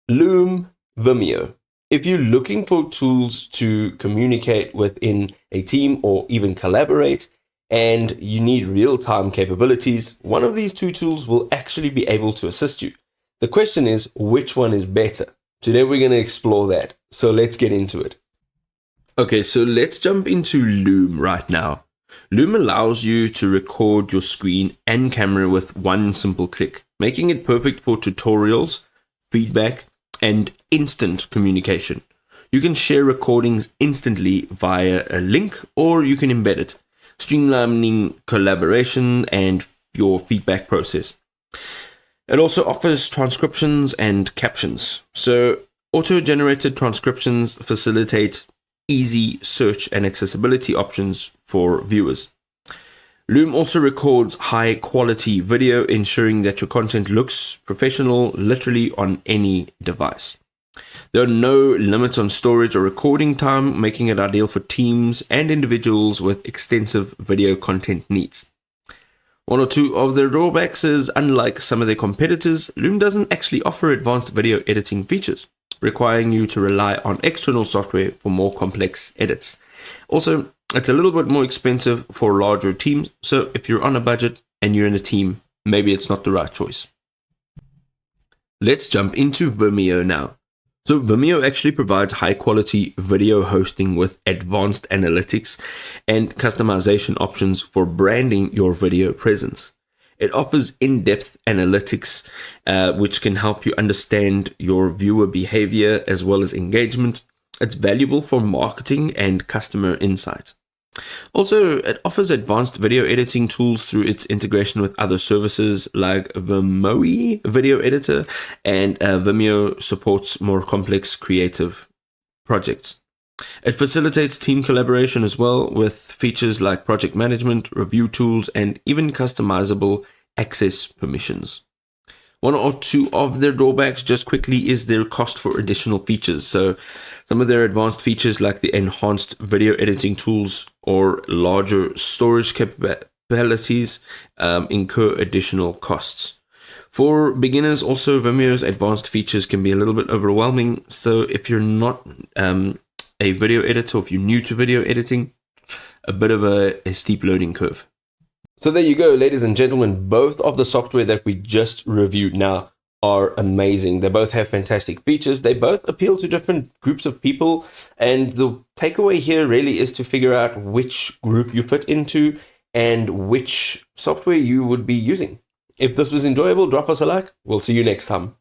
Loom, Vimeo. If you're looking for tools to communicate within a team or even collaborate, and you need real-time capabilities, one of these two tools will actually be able to assist you. The question is, which one is better? Today we're going to explore that, so let's get into it. Okay, so let's jump into Loom right now. Loom allows you to record your screen and camera with one simple click, making it perfect for tutorials, feedback, and instant communication. You can share recordings instantly via a link, or you can embed it, streamlining collaboration and your feedback process. It also offers transcriptions and captions. So auto-generated transcriptions facilitate easy search and accessibility options for viewers. Loom also records high quality video, ensuring that your content looks professional literally on any device. There are no limits on storage or recording time, making it ideal for teams and individuals with extensive video content needs. One or two of their drawbacks is, unlike some of their competitors, Loom doesn't actually offer advanced video editing features, requiring you to rely on external software for more complex edits. Also, it's a little bit more expensive for larger teams, so if you're on a budget and you're in a team, maybe it's not the right choice. Let's jump into Vimeo now. So Vimeo actually provides high quality video hosting with advanced analytics and customization options for branding your video presence. It offers in-depth analytics, which can help you understand your viewer behavior as well as engagement. It's valuable for marketing and customer insight. Also, it offers advanced video editing tools through its integration with other services like Vimeo Video Editor, and Vimeo supports more complex creative projects. It facilitates team collaboration as well, with features like project management, review tools, and even customizable access permissions. One or two of their drawbacks, just quickly, is their cost for additional features. So some of their advanced features like the enhanced video editing tools or larger storage capabilities incur additional costs. For beginners, also, Vimeo's advanced features can be a little bit overwhelming. So if you're not a video editor, or if you're new to video editing, a bit of a steep learning curve. So there you go, ladies and gentlemen. Both of the software that we just reviewed now are amazing. They both have fantastic features. They both appeal to different groups of people. And the takeaway here really is to figure out which group you fit into and which software you would be using. If this was enjoyable, drop us a like. We'll see you next time.